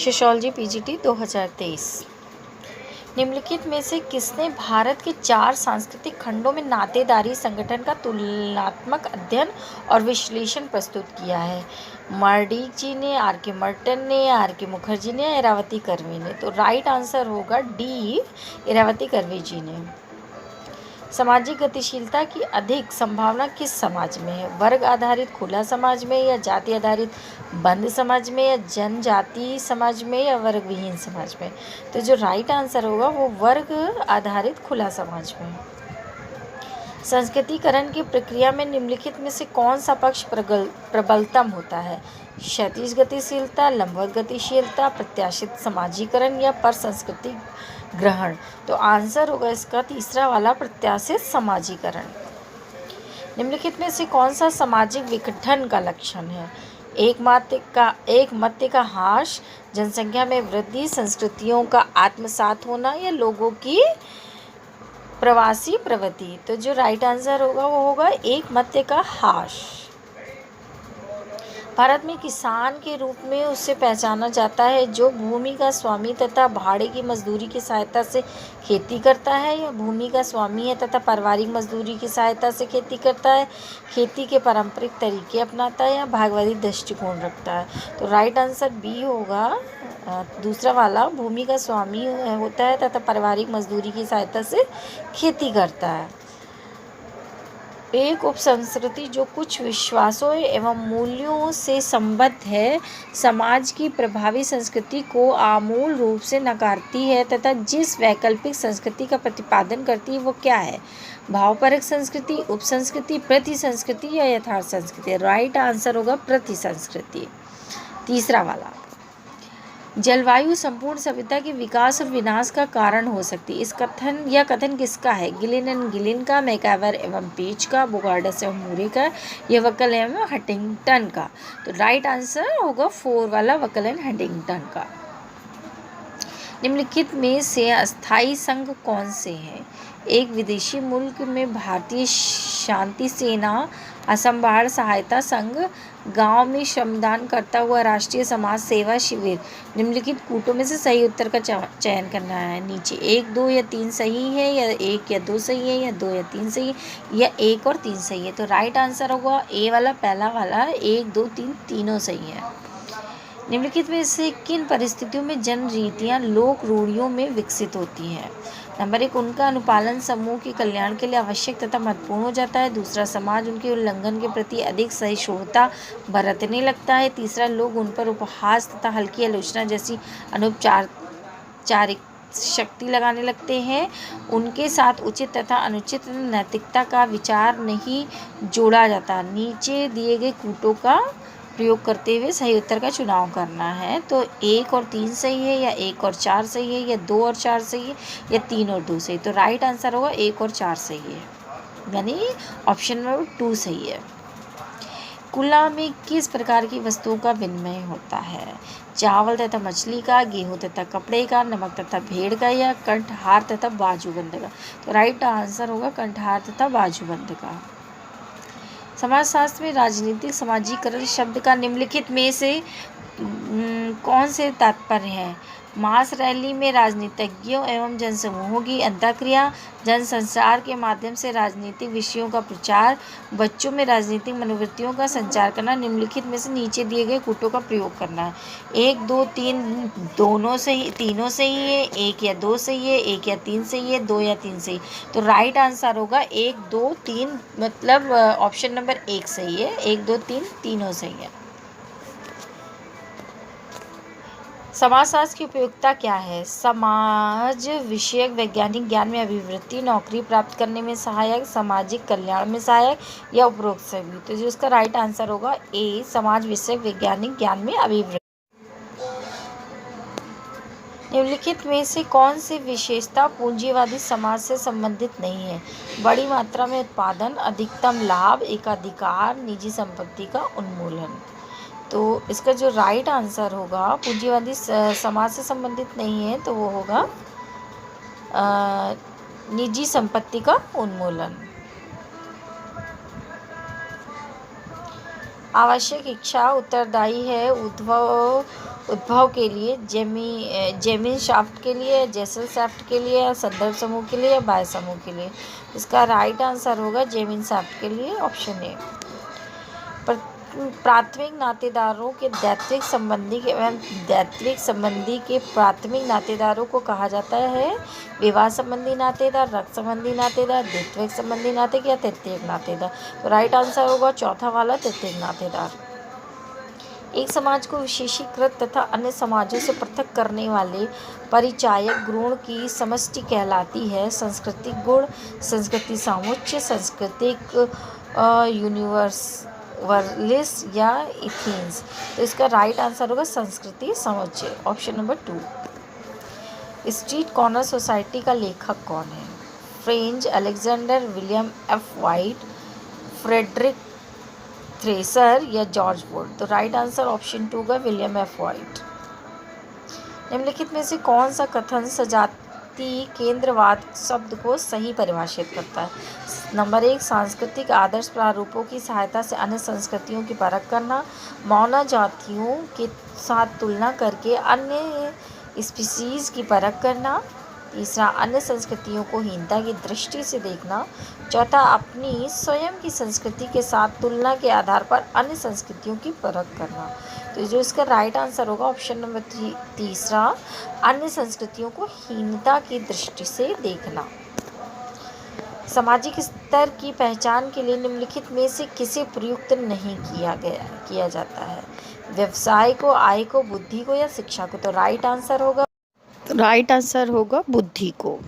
Sociology PGT 2023। निम्नलिखित में से किसने भारत के 4 सांस्कृतिक खंडों में नातेदारी संगठन का तुलनात्मक अध्ययन और विश्लेषण प्रस्तुत किया है? मर्डिक जी ने, आर के मर्टन ने, आर के मुखर्जी ने, इरावती कर्वे ने। तो राइट आंसर होगा डी, इरावती कर्वे जी ने। सामाजिक गतिशीलता की अधिक संभावना किस समाज में है? वर्ग आधारित खुला समाज में, या जाति आधारित बंद समाज में, या जनजाति समाज में, या वर्ग विहीन समाज में? तो जो राइट आंसर होगा वो वर्ग आधारित खुला समाज में। संस्कृतिकरण की प्रक्रिया में निम्नलिखित में से कौन सा पक्ष प्रबलतम होता है? क्षैतिज गतिशीलता, लंबवत गतिशीलता, प्रत्याशित समाजीकरण, या परसंस्कृति ग्रहण? तो आंसर होगा इसका तीसरा वाला, प्रत्याशित समाजीकरण। निम्नलिखित में से कौन सा सामाजिक विघटन का लक्षण है? एक मत्य का ह्रास, जनसंख्या में वृद्धि, संस्कृतियों का आत्मसात होना, या लोगों की प्रवासी प्रवृत्ति? तो जो राइट आंसर होगा वो होगा एक मत्य का ह्रास। भारत में किसान के रूप में उससे पहचाना जाता है जो भूमि का स्वामी तथा भाड़े की मजदूरी की सहायता से खेती करता है, या भूमि का स्वामी है तथा पारिवारिक मजदूरी की सहायता से खेती करता है, खेती के पारंपरिक तरीके अपनाता है, या भागवादी दृष्टिकोण रखता है? तो राइट आंसर बी होगा, दूसरा वाला, भूमि का स्वामी होता है तथा पारिवारिक मजदूरी की सहायता से खेती करता है। एक उपसंस्कृति जो कुछ विश्वासों एवं मूल्यों से संबद्ध है, समाज की प्रभावी संस्कृति को आमूल रूप से नकारती है तथा जिस वैकल्पिक संस्कृति का प्रतिपादन करती है वो क्या है? भावपरक संस्कृति, उपसंस्कृति, प्रति संस्कृति, या यथार्थ संस्कृति? राइट आंसर होगा प्रति संस्कृति, तीसरा वाला। जलवायु संपूर्ण सभ्यता के विकास और विनाश का कारण हो सकती है। इस कथन किसका है? गिलिन एंड गिलिन का, मैकआवर एवं पेज का, बोगार्डस एवं मूरे का, या वक्कल एवं हंटिंगटन का? तो राइट आंसर होगा 4 वाला, वक्कल एंड हंटिंगटन का। निम्नलिखित में से अस्थायी संघ कौन से हैं? एक विदेशी मुल्क में भारतीय शांति सेना, असम बाढ़ सहायता संघ, गांव में श्रमदान करता हुआ राष्ट्रीय समाज सेवा शिविर। निम्नलिखित कूटों में से सही उत्तर का चयन करना है। नीचे 1, 2 या 3 सही है, या 1 या 2 सही है, या 2 या 3 सही है, या 1 और 3 सही है? तो राइट आंसर होगा ए वाला, पहला वाला, 1, 2, 3 तीनों सही है। निम्नलिखित में से किन परिस्थितियों में जन रीतियाँ लोक रूढ़ियों में विकसित होती हैं? नंबर 1, उनका अनुपालन समूह के कल्याण के लिए आवश्यक तथा महत्वपूर्ण हो जाता है। दूसरा, समाज उनके उल्लंघन के प्रति अधिक सहिष्णुता बरतने लगता है। तीसरा, लोग उन पर उपहास तथा हल्की आलोचना जैसी अनौपचारिक शक्ति लगाने लगते हैं। उनके साथ उचित तथा अनुचित नैतिकता का विचार नहीं जोड़ा जाता। नीचे दिए गए कूटों का प्रयोग करते हुए सही उत्तर का चुनाव करना है। तो 1 और 3 सही है, या 1 और 4 सही है, या 2 और 4 सही है, या 3 और 2 सही? तो राइट आंसर होगा 1 और 4 सही है, यानी ऑप्शन नंबर 2 सही है। कुला में किस प्रकार की वस्तुओं का विनिमय होता है? चावल तथा मछली का, गेहूं तथा कपड़े का, नमक तथा भेड़ का, या कंठहार तथा बाजूबंद का? तो राइट आंसर होगा कंठहार तथा बाजूबंद का। समाजशास्त्र में राजनीतिक समाजीकरण शब्द का निम्नलिखित में से कौन से तात्पर्य है? मास रैली में राजनीतिज्ञों एवं जनसमूहों की अंतःक्रिया, जन संचार के माध्यम से राजनीतिक विषयों का प्रचार, बच्चों में राजनीतिक मनोवृत्तियों का संचार करना। निम्नलिखित में से नीचे दिए गए कूटों का प्रयोग करना है। 1, 2, 3 दोनों सही, तीनों सही है, 1 या 2 सही है, 1 या 3 सही है, 2 या 3 सही। तो राइट आंसर होगा 1, 2, 3, मतलब ऑप्शन नंबर 1 सही है। 1, 2, 3 तीनों सही है। समाजशास्त्र की उपयोगिता क्या है? समाज विषयक वैज्ञानिक ज्ञान में अभिवृद्धि, नौकरी प्राप्त करने में सहायक, सामाजिक कल्याण में सहायक, या उपरोक्त सभी? तो जो इसका राइट आंसर होगा ए, समाज विषयक वैज्ञानिक ज्ञान में अभिवृद्धि। निम्नलिखित में से कौन सी विशेषता पूंजीवादी समाज से संबंधित नहीं है? बड़ी मात्रा में उत्पादन, अधिकतम लाभ, एकाधिकार, निजी संपत्ति का उन्मूलन? तो इसका जो राइट आंसर होगा, पूंजीवादी समाज से संबंधित नहीं है, तो वो होगा निजी संपत्ति का उन्मूलन। आवश्यक इच्छा उत्तरदायी है। उद्भव उद्भव के लिए, जेमिन शाफ्ट के लिए, जेसल शाफ्ट के लिए, या संदर्भ समूह के लिए, या बाह्य समूह के लिए। इसका राइट आंसर होगा जेमिन शाफ्ट के लिए, ऑप्शन ए। प्राथमिक नातेदारों के दैत्विक संबंधी के प्राथमिक नातेदारों को कहा जाता है विवाह संबंधी नातेदार, रक्त संबंधी नातेदार, द्वितीयक संबंधी नाते या तृतीयक नातेदार। तो राइट आंसर होगा चौथा वाला, तृतीयक नातेदार। एक समाज को विशेषीकृत तथा अन्य समाजों से पृथक करने वाले परिचायक गुणों की समष्टि कहलाती है सांस्कृतिक गुण, संस्कृति सामुच्य, सांस्कृतिक यूनिवर्सलिस या इथिन्स। तो इसका राइट आंसर होगा संस्कृति समुच्चय, option number 2। Street corner society का लेखक कौन है? French, Alexander, William F White, Frederick Thrasher या जॉर्ज वुड। तो राइट आंसर ऑप्शन 2 का विलियम एफ वाइट। निम्नलिखित में से कौन सा कथन सजाती केंद्रवाद शब्द को सही परिभाषित करता है? नंबर 1, सांस्कृतिक आदर्श प्रारूपों की सहायता से अन्य संस्कृतियों की परख करना, मौना जातियों के साथ तुलना करके अन्य स्पीसीज की परख करना। तीसरा, अन्य संस्कृतियों को हीनता की दृष्टि से देखना। चौथा, अपनी स्वयं की संस्कृति के साथ तुलना के आधार पर अन्य संस्कृतियों की परख करना। तो जो इसका राइट आंसर होगा ऑप्शन नंबर तीसरा, अन्य संस्कृतियों को हीनता की दृष्टि से देखना। सामाजिक स्तर की पहचान के लिए निम्नलिखित में से किसे प्रयुक्त नहीं किया जाता है? व्यवसाय को, आय को, बुद्धि को या शिक्षा को। तो राइट आंसर होगा बुद्धि को।